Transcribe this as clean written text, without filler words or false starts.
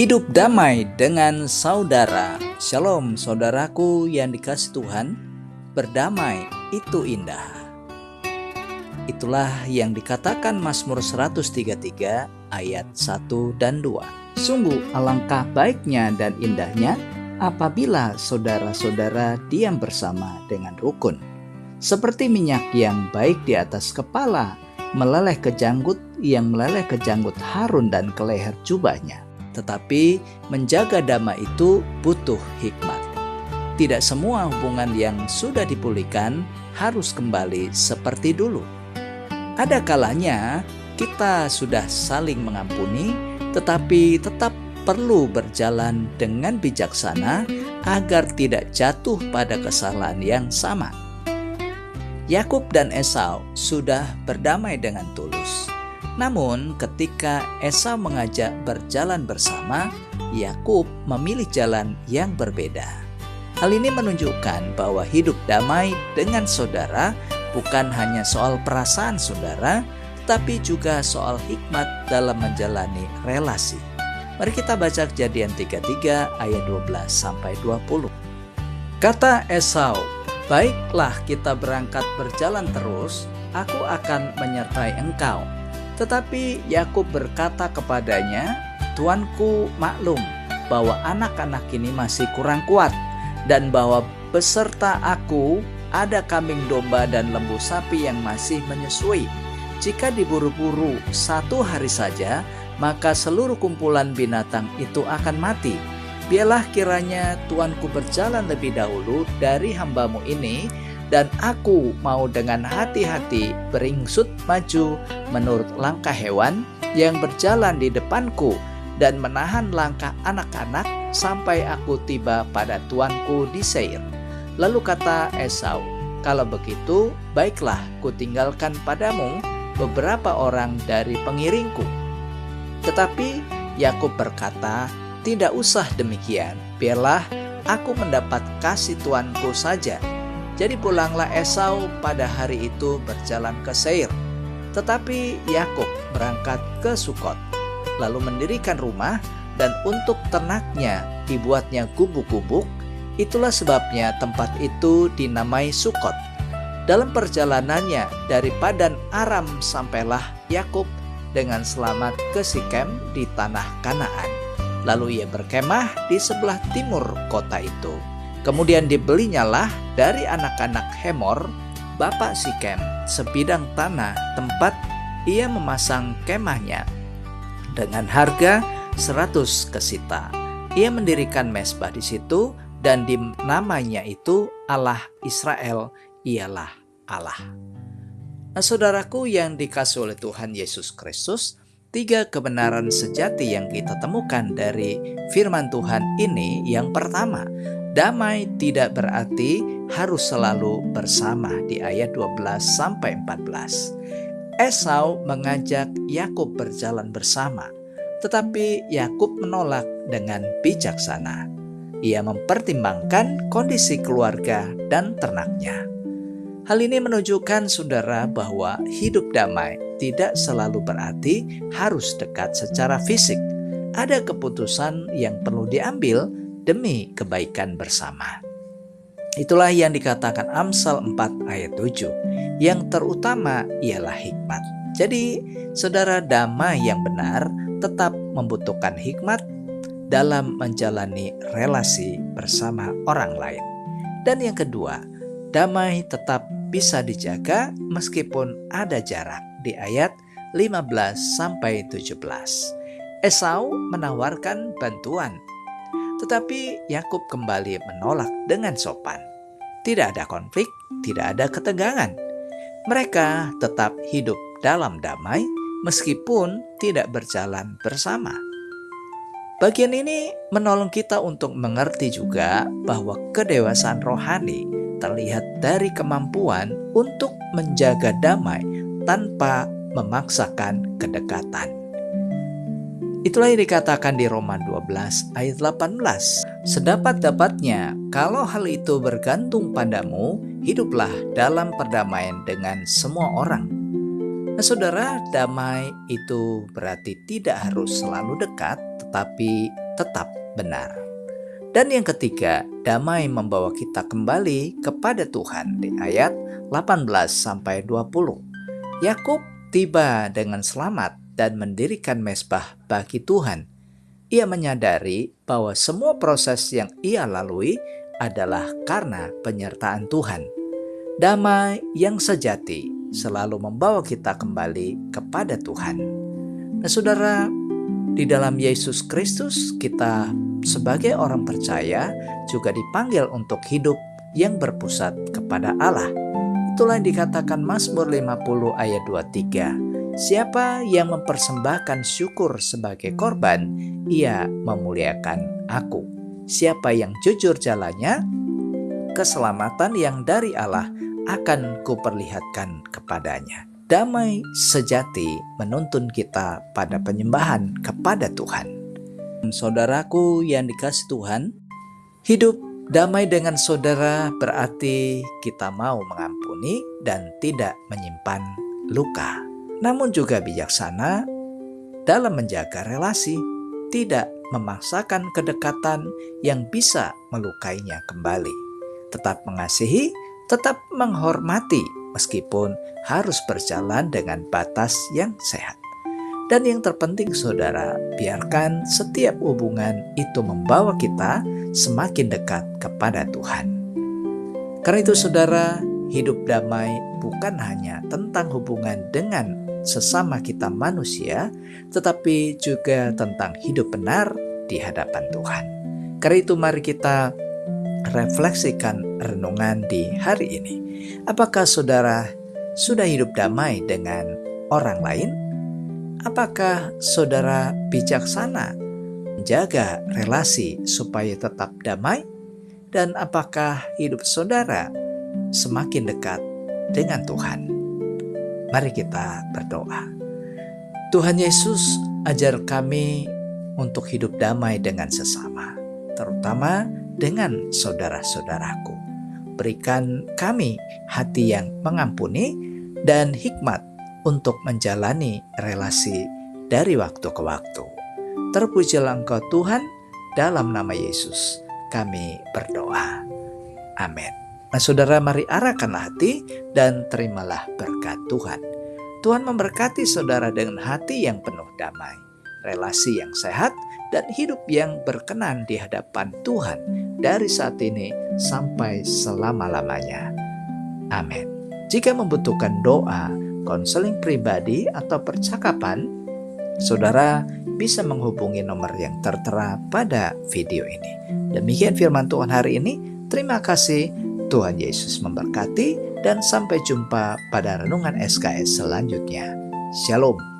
Hidup damai dengan saudara. Shalom saudaraku yang dikasihi Tuhan. Berdamai itu indah. Itulah yang dikatakan Mazmur 133 ayat 1 dan 2. Sungguh alangkah baiknya dan indahnya apabila saudara-saudara diam bersama dengan rukun. Seperti minyak yang baik di atas kepala, meleleh ke janggut Harun dan ke leher jubahnya. Tetapi menjaga damai itu butuh hikmat. Tidak semua hubungan yang sudah dipulihkan harus kembali seperti dulu. Ada kalanya kita sudah saling mengampuni, tetapi tetap perlu berjalan dengan bijaksana agar tidak jatuh pada kesalahan yang sama. Yakub dan Esau sudah berdamai dengan tulus. Namun ketika Esau mengajak berjalan bersama, Yakub memilih jalan yang berbeda. Hal ini menunjukkan bahwa hidup damai dengan saudara bukan hanya soal perasaan saudara, tetapi juga soal hikmat dalam menjalani relasi. Mari kita baca Kejadian 33 ayat 12-20. Kata Esau, "Baiklah kita berangkat berjalan terus, aku akan menyertai engkau." Tetapi Yakub berkata kepadanya, "Tuanku maklum bahwa anak-anak ini masih kurang kuat, dan bahwa beserta aku ada kambing domba dan lembu sapi yang masih menyusui. Jika diburu-buru 1 hari saja, maka seluruh kumpulan binatang itu akan mati. Biarlah kiranya tuanku berjalan lebih dahulu dari hambamu ini, dan aku mau dengan hati-hati beringsut maju menurut langkah hewan yang berjalan di depanku dan menahan langkah anak-anak sampai aku tiba pada tuanku di Seir." Lalu kata Esau, "Kalau begitu, baiklah kutinggalkan padamu beberapa orang dari pengiringku." Tetapi Yakub berkata, "Tidak usah demikian, biarlah aku mendapat kasih tuanku saja." Jadi pulanglah Esau pada hari itu berjalan ke Seir. Tetapi Yakub berangkat ke Sukot, lalu mendirikan rumah, dan untuk ternaknya dibuatnya gubuk-gubuk. Itulah sebabnya tempat itu dinamai Sukot. Dalam perjalanannya dari Padan Aram sampailah Yakub dengan selamat ke Sikem di tanah Kanaan. Lalu ia berkemah di sebelah timur kota itu. Kemudian dibelinyalah dari anak-anak Hemor, bapak Sikem, sebidang tanah tempat ia memasang kemahnya dengan harga 100 kesita. Ia mendirikan mezbah di situ, dan namanya itu Allah Israel, ialah Allah. Nah, saudaraku yang dikasihi oleh Tuhan Yesus Kristus, 3 kebenaran sejati yang kita temukan dari firman Tuhan ini. Yang pertama, damai tidak berarti harus selalu bersama di ayat 12-14. Esau mengajak Yakub berjalan bersama, tetapi Yakub menolak dengan bijaksana. Ia mempertimbangkan kondisi keluarga dan ternaknya. Hal ini menunjukkan saudara bahwa hidup damai tidak selalu berarti harus dekat secara fisik. Ada keputusan yang perlu diambil demi kebaikan bersama. Itulah yang dikatakan Amsal 4 ayat 7. Yang terutama ialah hikmat. Jadi saudara, damai yang benar tetap membutuhkan hikmat dalam menjalani relasi bersama orang lain. Dan yang kedua, damai tetap bisa dijaga meskipun ada jarak di ayat 15-17. Esau menawarkan bantuan, tetapi Yakub kembali menolak dengan sopan. Tidak ada konflik, tidak ada ketegangan. Mereka tetap hidup dalam damai meskipun tidak berjalan bersama. Bagian ini menolong kita untuk mengerti juga bahwa kedewasaan rohani terlihat dari kemampuan untuk menjaga damai tanpa memaksakan kedekatan. Itulah yang dikatakan di Roma 12 ayat 18. "Sedapat-dapatnya, kalau hal itu bergantung padamu, hiduplah dalam perdamaian dengan semua orang." Nah, saudara, damai itu berarti tidak harus selalu dekat, tetapi tetap benar. Dan yang ketiga, damai membawa kita kembali kepada Tuhan di ayat 18-20. Yakub tiba dengan selamat dan mendirikan mezbah bagi Tuhan. Ia menyadari bahwa semua proses yang ia lalui adalah karena penyertaan Tuhan. Damai yang sejati selalu membawa kita kembali kepada Tuhan. Nah, saudara, di dalam Yesus Kristus kita sebagai orang percaya juga dipanggil untuk hidup yang berpusat kepada Allah. Itulah yang dikatakan Mazmur 50 ayat 23. Siapa yang mempersembahkan syukur sebagai korban, ia memuliakan aku. Siapa yang jujur jalannya, keselamatan yang dari Allah akan kuperlihatkan kepadanya. Damai sejati menuntun kita pada penyembahan kepada Tuhan. Saudaraku yang dikasihi Tuhan, hidup damai dengan saudara berarti kita mau mengampuni dan tidak menyimpan luka. Namun juga bijaksana dalam menjaga relasi, tidak memaksakan kedekatan yang bisa melukainya kembali. Tetap mengasihi, tetap menghormati, meskipun harus berjalan dengan batas yang sehat. Dan yang terpenting saudara, biarkan setiap hubungan itu membawa kita semakin dekat kepada Tuhan. Karena itu saudara, hidup damai bukan hanya tentang hubungan dengan sesama kita manusia, tetapi juga tentang hidup benar di hadapan Tuhan. Karena itu mari kita refleksikan renungan di hari ini. Apakah saudara sudah hidup damai dengan orang lain? Apakah saudara bijaksana menjaga relasi supaya tetap damai? Dan apakah hidup saudara semakin dekat dengan Tuhan? Mari kita berdoa. Tuhan Yesus, ajar kami untuk hidup damai dengan sesama, terutama dengan saudara-saudaraku. Berikan kami hati yang mengampuni dan hikmat untuk menjalani relasi dari waktu ke waktu. Terpujilah Engkau Tuhan, dalam nama Yesus kami berdoa. Amin. Nah saudara, mari arahkanlah hati dan terimalah berkat Tuhan. Tuhan memberkati saudara dengan hati yang penuh damai, relasi yang sehat, dan hidup yang berkenan di hadapan Tuhan dari saat ini sampai selama-lamanya. Amin. Jika membutuhkan doa, konseling pribadi, atau percakapan, saudara bisa menghubungi nomor yang tertera pada video ini. Demikian firman Tuhan hari ini. Terima kasih, Tuhan Yesus memberkati, dan sampai jumpa pada renungan SKS selanjutnya. Shalom.